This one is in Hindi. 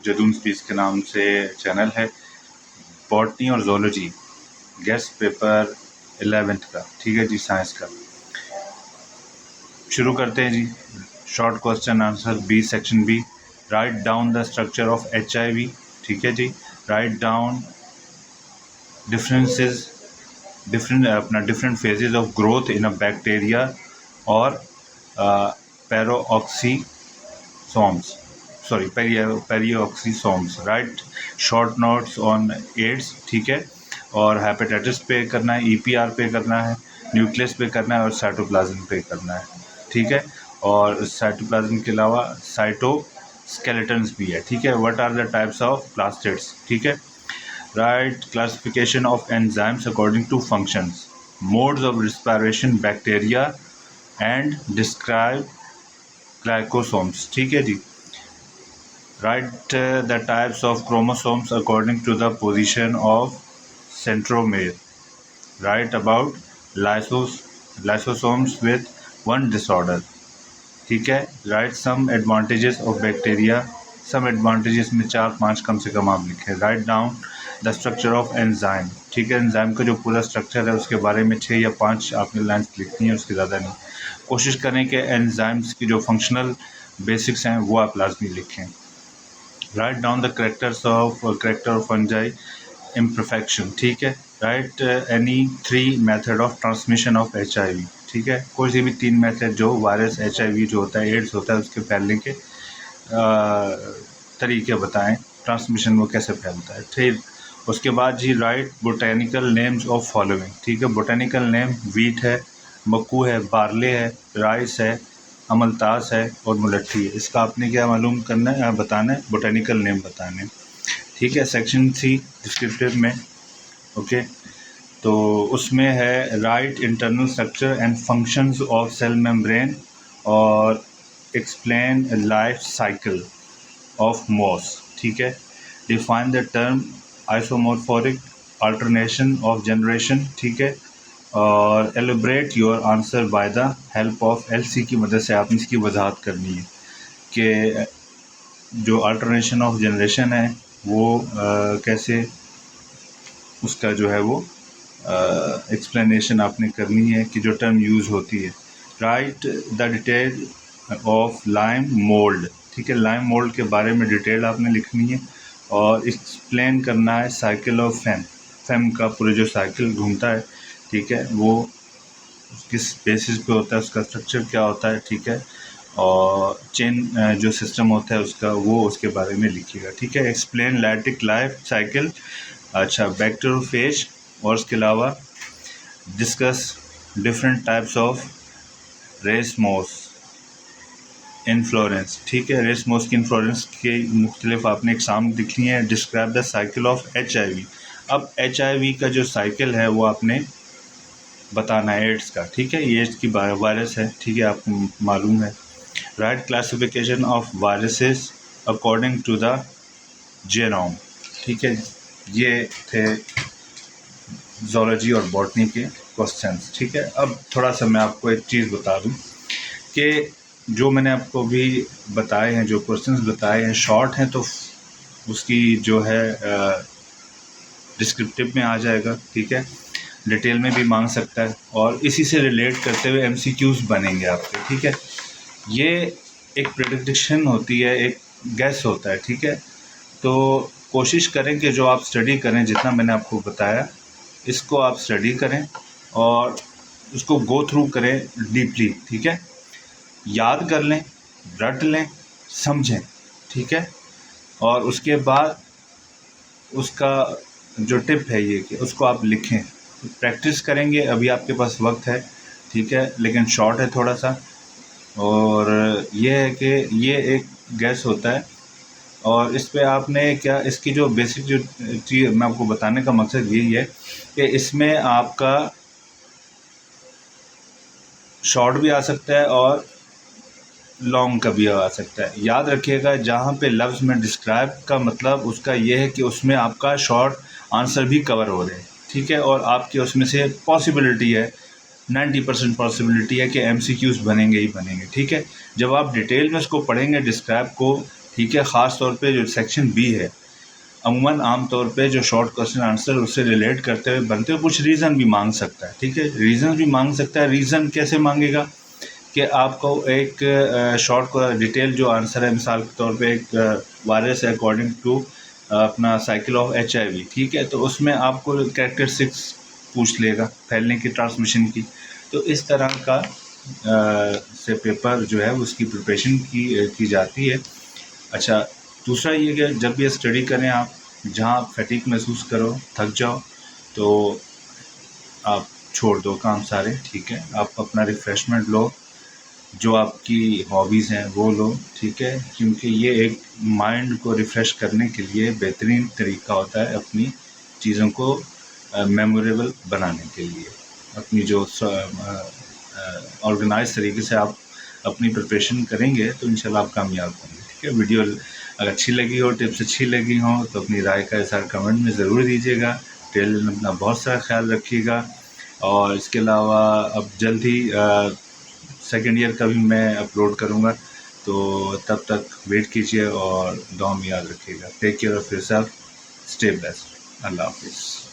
जदून स्पीच के नाम से चैनल है। बॉटनी और जोलॉजी गेस्ट पेपर 11th का, ठीक है जी, साइंस का। शुरू करते हैं जी। Short question answer B, section B. Write down the structure of HIV, ठीक है जी। Write down different phases of growth in a bacteria और peroxisomes. Write short notes on AIDS, ठीक है। और हेपेटाइटिस पे करना है, EPR पे करना है, न्यूक्लियस पे करना है और साइटोप्लाज्म पे करना है, ठीक है। और साइटोप्लाज्म के अलावा साइटोस्केलेटन्स भी है, ठीक है। What are the types of plastids, ठीक है। Right classification of enzymes according to functions, modes of respiration bacteria and describe glycosomes, ठीक है जी। Write the types of chromosomes according to the position of centromere. Write about lysosomes with one disorder. ठीक है। Write some advantages of bacteria. Some advantages में 4-5 कम से कम आप लिखें। Write down the structure of enzyme. ठीक है, एंजाइम का जो पूरा स्ट्रक्चर है उसके बारे में 6 या 5 आपने लाइन्स लिखनी है, उसके ज़्यादा नहीं। कोशिश करें कि एंजाइम्स की जो फंक्शनल बेसिक्स हैं वो आप लाजमी लिखें। Right down the character of fungi imperfection, ठीक है। Right any 3 method of transmission of HIV, ठीक है। कोई सी भी 3 मेथड जो वायरस HIV जो होता है, एड्स होता है, उसके फैलने के तरीके बताएं, ट्रांसमिशन वो कैसे फैलता है, ठीक। उसके बाद जी write botanical names of following, ठीक है। बोटेनिकल नेम वीट है, मक्कू है, बार्ले है, राइस है, अमलतास है और मुलट्ठी है। इसका आपने क्या मालूम करना है, बताना है, बोटेनिकल नेम बताने, ठीक है। सेक्शन C डिस्क्रिप्टिव में, ओके। तो उसमें है write internal structure and functions of cell membrane और explain life cycle of moss, ठीक है। Define the term isomorphic alternation of generation, ठीक है। और elaborate your answer by the help of LC की मदद से आपने इसकी वजाहत करनी है कि जो अल्टरनेशन ऑफ जनरेशन है वो कैसे, उसका जो है वो एक्सप्लेनेशन आपने करनी है कि जो टर्म यूज़ होती है। Right the detail of lime mould, ठीक है। लाइम मोल्ड के बारे में डिटेल आपने लिखनी है और एक्सप्लेन करना है साइकिल ऑफ फेम का पूरा जो साइकिल घूमता है, ठीक है, वो किस बेसिस पे होता है, उसका स्ट्रक्चर क्या होता है, ठीक है। और चेन जो सिस्टम होता है उसका, वो उसके बारे में लिखिएगा, ठीक है। एक्सप्लेन लैक्टिक लाइफ साइकिल, अच्छा, बैक्टीरियोफेज। और उसके अलावा discuss different types of racemose inflorescence, ठीक है। रेसमोस की इन्फ्लोरेंस के मुख्तलिफ आपने एग्जाम लिखनी है। Describe the cycle of HIV। अब HIV का जो साइकिल है वो आपने बताना है, एड्स का, ठीक है। ये एड्स की वायरस है, ठीक है, आपको मालूम है। Right classification of viruses according to the genome, ठीक है। ये थे ज़ूलॉजी और बॉटनी के क्वेश्चंस, ठीक है। अब थोड़ा सा मैं आपको एक चीज़ बता दूं कि जो मैंने आपको भी बताए हैं, जो क्वेश्चंस बताए हैं, शॉर्ट हैं तो उसकी जो है डिस्क्रिप्टिव में आ जाएगा, ठीक है। डिटेल में भी मांग सकता है और इसी से रिलेट करते हुए MCQs बनेंगे आपके, ठीक है। ये एक प्रेडिक्शन होती है, एक गैस होता है, ठीक है। तो कोशिश करें कि जो आप स्टडी करें, जितना मैंने आपको बताया, इसको आप स्टडी करें और उसको गो थ्रू करें डीपली, ठीक है। याद कर लें, रट लें, समझें, ठीक है। और उसके बाद उसका जो टिप है ये कि उसको आप लिखें, प्रैक्टिस करेंगे। अभी आपके पास वक्त है, ठीक है, लेकिन शॉर्ट है थोड़ा सा। और ये है कि ये एक गैस होता है और इस पे आपने क्या, इसकी जो बेसिक जो चीज़ मैं आपको बताने का मकसद यही है कि इसमें आपका शॉर्ट भी आ सकता है और लॉन्ग का भी आ सकता है। याद रखिएगा, जहाँ पे लफ्ज़ में डिस्क्राइब का मतलब उसका ये है कि उसमें आपका शॉर्ट आंसर भी कवर हो रहे हैं, ठीक है। और आपकी उसमें से पॉसिबिलिटी है, 90% पॉसिबिलिटी है कि MCQs बनेंगे ही बनेंगे, ठीक है। जब आप डिटेल में उसको पढ़ेंगे डिस्क्राइब को, ठीक है। ख़ास तौर पे जो सेक्शन बी है, अमूमन आम तौर पे जो शॉर्ट क्वेश्चन आंसर उससे रिलेट करते हुए बनते हुए कुछ रीज़न भी मांग सकता है। ठीक है, रीज़न भी मांग सकता है। रीज़न कैसे मांगेगा कि आपको एक शॉर्ट डिटेल जो आंसर है, मिसाल के तौर पे एक वायरस है अकॉर्डिंग टू अपना साइकिल ऑफ HIV, ठीक है, तो उसमें आपको कैरेक्टरिस्टिक्स पूछ लेगा फैलने की, ट्रांसमिशन की। तो इस तरह का से पेपर जो है उसकी प्रिपरेशन की जाती है। अच्छा, दूसरा ये कि जब ये स्टडी करें आप, जहाँ आप फटीग महसूस करो, थक जाओ, तो आप छोड़ दो काम सारे। ठीक है, आप अपना रिफ़्रेशमेंट लो, जो आपकी हॉबीज़ हैं वो लो। ठीक है, क्योंकि ये एक माइंड को रिफ़्रेश करने के लिए बेहतरीन तरीका होता है अपनी चीज़ों को मेमोरेबल बनाने के लिए। अपनी जो ऑर्गेनाइज तरीके से आप अपनी प्रिपरेशन करेंगे तो इंशाल्लाह आप कामयाब होंगे। ठीक है, वीडियो अगर अच्छी लगी हो, टिप्स अच्छी लगी हो, तो अपनी राय का इज़हार कमेंट में ज़रूर दीजिएगा। टेल में अपना बहुत सारा ख्याल रखिएगा। और इसके अलावा अब जल्द ही सेकेंड ईयर का भी मैं अपलोड करूँगा, तो तब तक वेट कीजिए और दुआ में याद रखिएगा। Take care of yourself, stay blessed. अल्लाह हाफ़िज़।